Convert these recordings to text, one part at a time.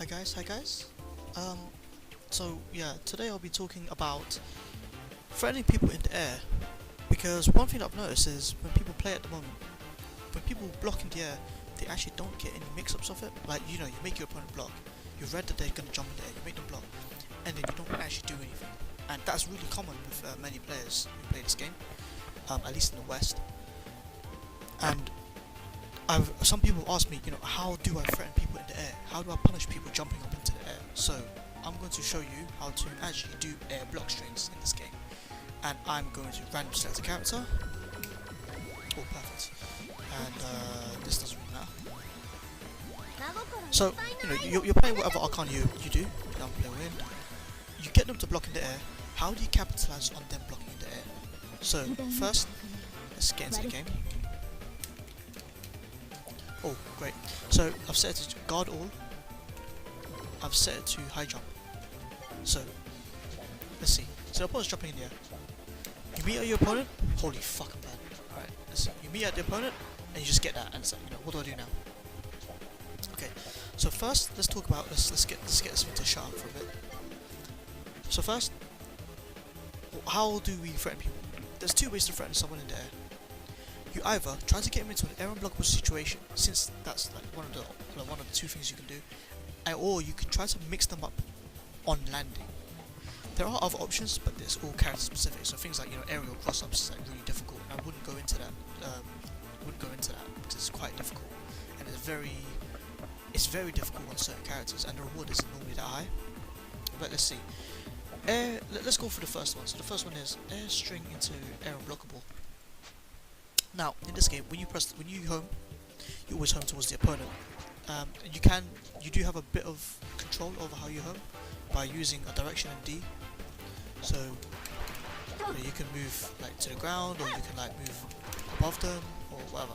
Hi guys. Um, so yeah, today I'll be talking about threatening people in the air, because one thing I've noticed is when people play at the moment, when people block in the air, they actually don't get any mix-ups of it. Like, you make your opponent block, you read that they're gonna jump in the air, you make them block, and then you don't actually do anything. And that's really common with many players who play this game, at least in the West. And some people ask me, how do I threaten people in the air? How do I punish people jumping up into the air? So I'm going to show you how to actually do air block strings in this game. And I'm going to random select a character. Oh, perfect. And this doesn't really matter. So, you're playing whatever arcana you do. I'm playing wind. You get them to block in the air. How do you capitalize on them blocking in the air? So, first, let's get into the game. Oh, great. So, I've set it to guard all. I've set it to high jump. So, let's see. So, the opponent's jumping in the air. You meet at your opponent. Holy fuck, I'm bad. Alright, let's see. You meet at the opponent, and you just get that, and it's like, what do I do now? Okay, so first, let's talk about, let's get this thing to shut up for a bit. So first, how do we threaten people? There's two ways to threaten someone in the air. You either try to get him into an air unblockable situation, since that's like one of the two things you can do, or you can try to mix them up on landing. There are other options, but it's all character specific. So things like aerial cross-ups is like really difficult, and I wouldn't go into that. Because it's quite difficult, and it's very difficult on certain characters, and the reward isn't normally that high. But let's see. Let's go for the first one. So the first one is air string into air unblockable. Now, in this game, when you home, you always home towards the opponent. You do have a bit of control over how you home by using a direction and D. So you can move like to the ground, or you can like move above them, or whatever.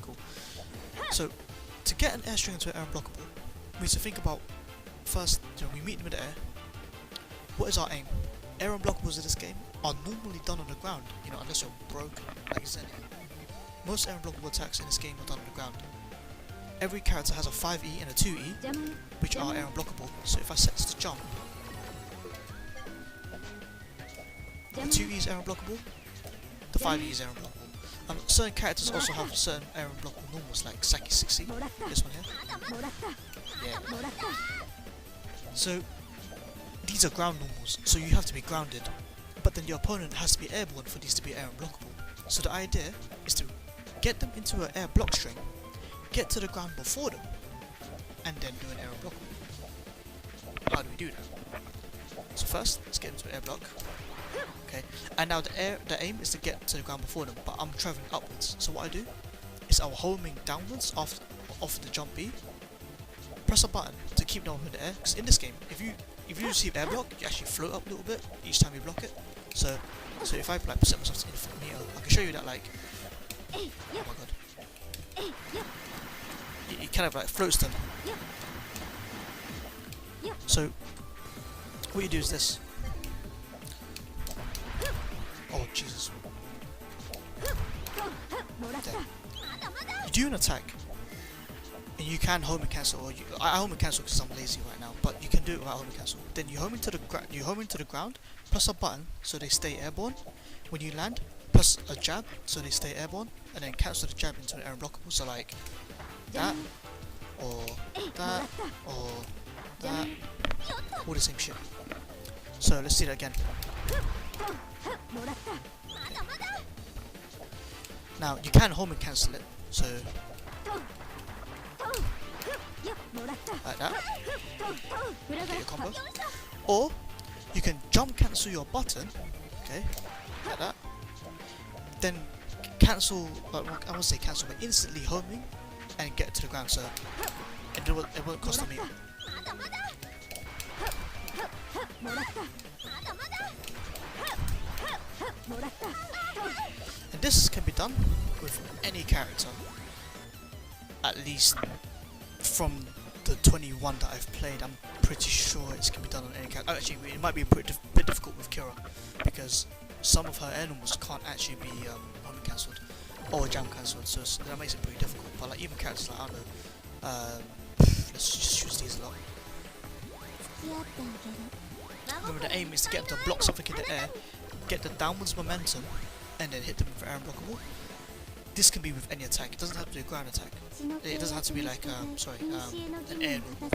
Cool. So to get an air string into an air unblockable, we need to think about first. We meet them in the air. What is our aim? Air unblockables in this game are normally done on the ground, unless you're broken, like Zen. Most air unblockable attacks in this game are done on the ground. Every character has a 5E and a 2E, which are air unblockable. So if I set this to jump, the 2E is air unblockable, the 5E is air unblockable. Certain characters also have certain air unblockable normals, like Saki 6E, this one here. Yeah. So these are ground normals, so you have to be grounded, but then your opponent has to be airborne for these to be air unblockable. So the idea is to get them into an air block string, get to the ground before them, and then do an air unblockable. How do we do that? So first, let's get into an air block. Okay, and now the aim is to get to the ground before them, but I'm traveling upwards. So what I do is I'm homing downwards off the jump B. Press a button to keep them up in the air, because in this game, if you receive air block, you actually float up a little bit each time you block it. So if I like set myself to infinite meter, I can show you that like, oh my god, it kind of like floats them. So what you do is this. Oh Jesus. There. You do an attack, and you can home and cancel, or I home and cancel because I'm lazy right now, but you can do it without home and cancel. Then you home into the ground, press a button so they stay airborne. When you land, press a jab so they stay airborne, and then cancel the jab into an air unblockable. So like that, or that, or that, all the same shit. So let's see that again. Okay. Now you can home and cancel it, so like that, get your combo. Or you can jump cancel your button, okay, like that. Then cancel, I won't say cancel, but instantly homing and get to the ground, so it won't cost a meter. And this can be done with any character, at least from the 21 that I've played. I'm pretty sure it can be done on any character. Actually, it might be a bit difficult with Kira, because some of her animals can't actually be home cancelled or jam cancelled, so that makes it pretty difficult. But like even characters like, I don't know, let's just choose Lieselotte. Remember, the aim is to get them to block something in the air, get the downwards momentum, and then hit them with air unblockable. This can be with any attack. It doesn't have to be a ground attack. It doesn't have to be like an air normal.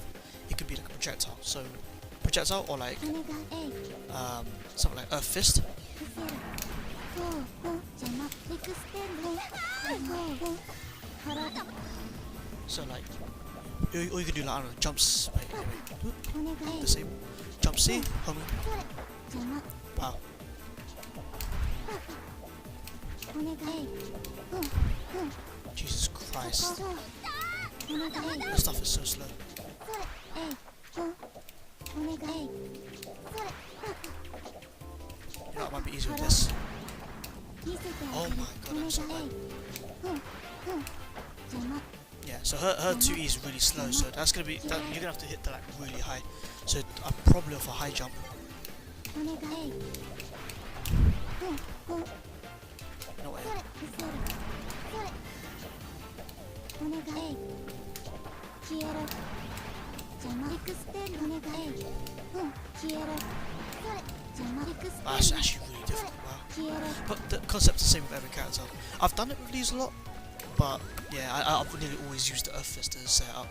It could be like a projectile. So projectile or like something like Earth Fist. So like, or you could do like, I don't know, jumps. Wait. Disable. Jump C, homing. Wow. Jesus Christ. This stuff is so slow. You know, it might be easier with this. Oh my god, I'm so bad. Yeah, so her 2E is really slow, so that's gonna be you're gonna have to hit that like really high. So I'm probably off a high jump. No way. That's actually really difficult, wow. But the concept's the same with every character. I've done it with Lieselotte, but yeah, I've nearly always used the Earth Fist to set it up.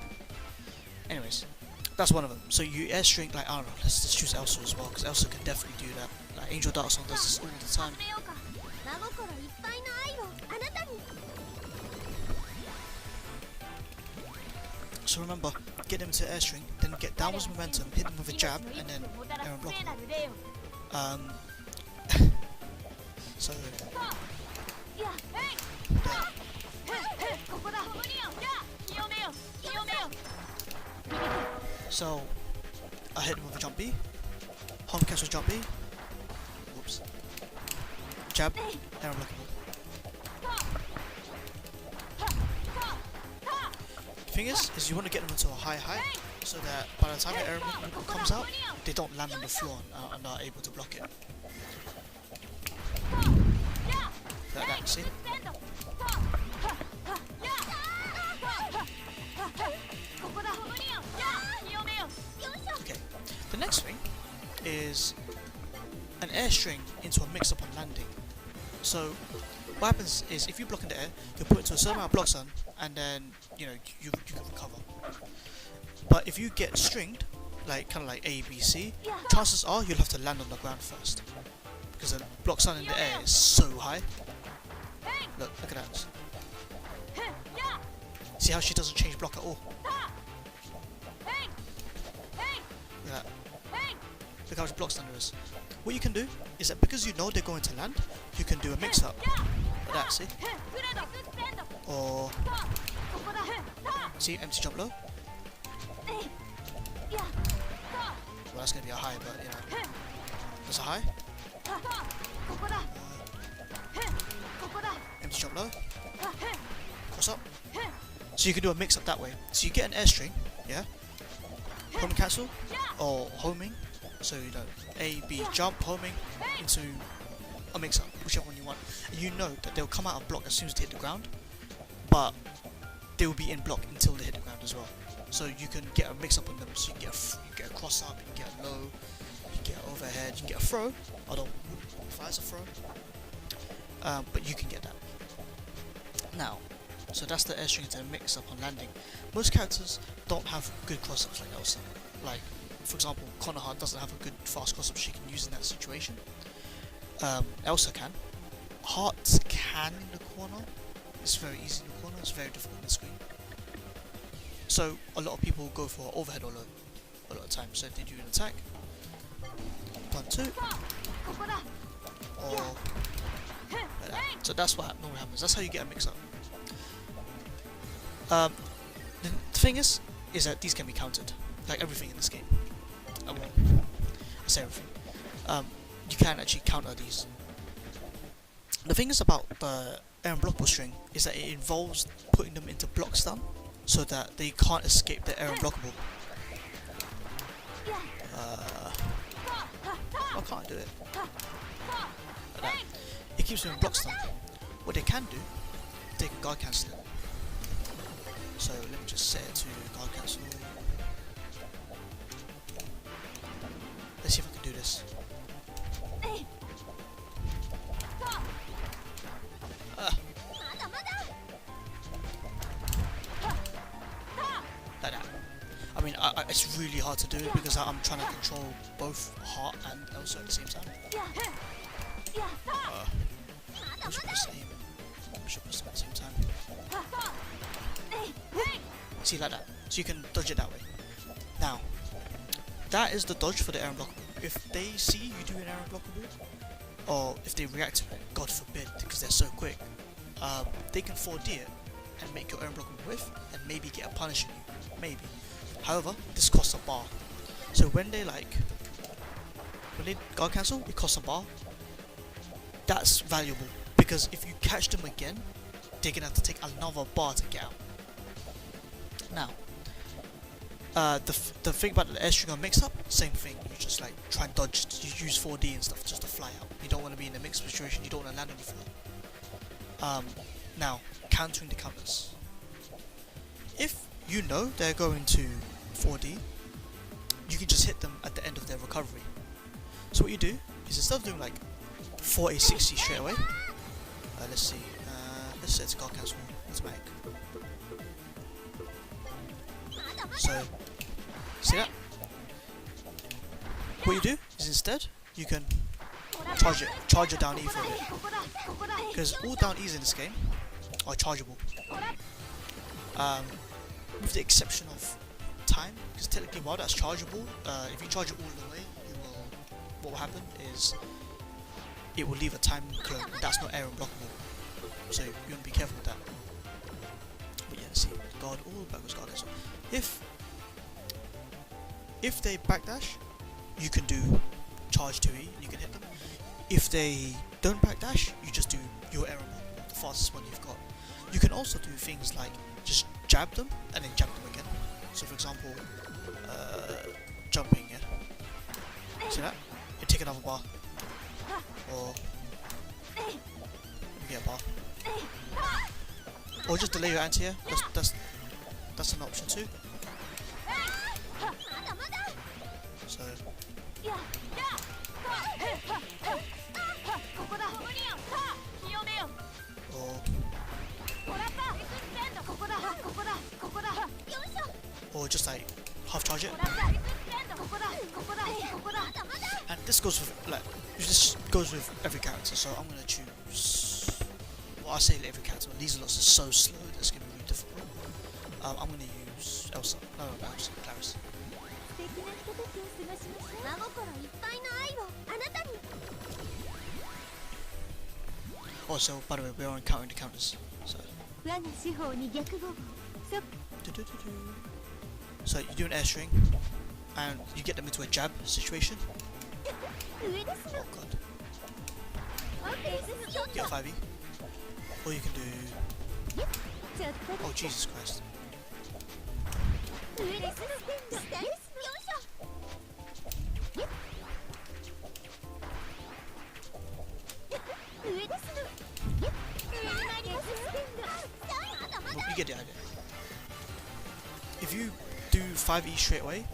Anyways, that's one of them. So you airstring, like, I don't know, let's just choose Elsa as well, because Elsa can definitely do that. Like, Angel Dark Song does this all the time. So remember, get them to airstring, then get downwards momentum, hit them with a jab, and then air unblockable. So yeah. So I hit him with a jump B, home cancel jump B, whoops, jab, air unblockable. The thing is you want to get them into a high height, so that by the time the air unblockable comes out, they don't land on the floor and are able to block it. Like that, see? Okay, the next thing is an airstring into a mix-up on landing. So what happens is if you block in the air, you put it into a certain amount of blocks on, and then you know you can recover. But if you get stringed, like kind of like A, B, C, chances are you'll have to land on the ground first, because the block sun in the air is so high. Look at that. See how she doesn't change block at all? Look at that. Look how much block stun there is. What you can do is that because you know they're going to land, you can do a mix up. Like that, see? Or see, empty jump low. Well, that's gonna be a high, but you know. That's a high. Empty jump low. Cross up. So you can do a mix up that way. So you get an airstring, yeah? Homing cancel or homing. So you know, A, B, jump, homing into a mix up, whichever one you want. And you know that they'll come out of block as soon as they hit the ground, but they will be in block until they hit the ground as well. So you can get a mix up on them. So you can get a cross up, you can get a low, you can get an overhead, you can get a throw. Although if it's a throw, but you can get that. Now, so that's the airstring to mix up on landing. Most characters don't have good cross ups like Elsa. Like, for example, Konoha doesn't have a good fast cross up she can use in that situation. Elsa can. Heart can in the corner. It's very easy in the corner, it's very difficult on the screen. So a lot of people go for overhead or low a lot of times. So if they do an attack, 1, 2, or like that. So that's what normally happens. That's how you get a mix up. The thing is that these can be countered, like everything in this game. I say everything. You can actually counter these. The thing is about the air unblockable string is that it involves putting them into block stun, so that they can't escape the air unblockable. I can't do it. Like that. It keeps them in block stun. What they can do, they can guard cancel it. So let me just set it to guard cancel. I mean, it's really hard to do it because I'm trying to control both heart and Elsa at the same time. We should press aim. We should press them at the same time. See, like that. So you can dodge it that way. Now, that is the dodge for the air and block move. If they see you do an air and block move, or if they react to it, God forbid, because they're so quick, they can 4D it and make your air and block move whiff, and maybe get a punish on you. Maybe. However, this costs a bar. So when they guard cancel, it costs a bar. That's valuable, because if you catch them again, they're gonna have to take another bar to get out. Now, the thing about the airstream mix-up, same thing. You just like try and dodge. You use 4D and stuff just to fly out. You don't want to be in a mixed situation. You don't want to land on the floor. Now, countering the counters. If you know they're going to 4D, you can just hit them at the end of their recovery. So what you do is, instead of doing like 4A60 straight away, let's see. Let's set it to guard cancel automatic. So, see that? What you do is, instead you can charge your down E for a bit, because all down E's in this game are chargeable, with the exception of time, because technically while that's chargeable, if you charge it all the way, what will happen is it will leave a time clone. That's not air unblockable, so you want to be careful with that. But yeah, see, guard all, backwards guard cancel. If they backdash, you can do charge 2E and you can hit them. If they don't backdash, you just do your air unblockable, the fastest one you've got. You can also do things like just jab them and then jab them again. So for example, jumping, yeah? See that? You take another bar. Or you get a bar. Or just delay your anti-air. That's an option too. So or just like half charge it. And this goes with every character, so I'm gonna choose, well, I say every character, but Lieselotte is so slow that it's gonna be really difficult. I'm gonna use Elsa. No, Elsa, Claris. Also, by the way, we're on countering the counters. So you do an air string, and you get them into a jab situation. Oh god. Get a 5e. Or you can do... Oh Jesus Christ. Well, you get the idea. If you do 5e straight away,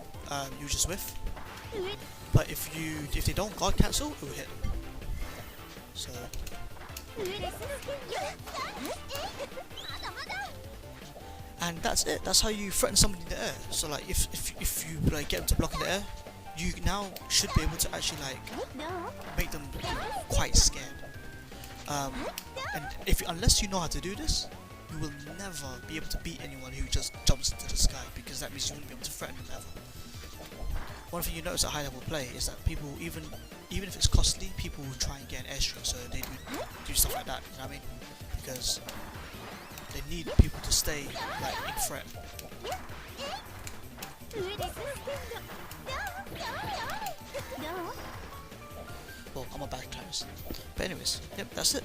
you just whiff. But if they don't guard cancel, it will hit. So and that's it. That's how you threaten somebody in the air. So like if you like get them to block in the air, you now should be able to actually like make them quite scared. And unless you know how to do this, you will never be able to beat anyone who just jumps into the sky, because that means you won't be able to threaten them ever. One thing you notice at high level play is that people, even if it's costly, people will try and get an airstream, so they do stuff like that, you know what I mean? Because they need people to stay like in threat. Well, I'm a bad Claris. But anyways, yep, that's it.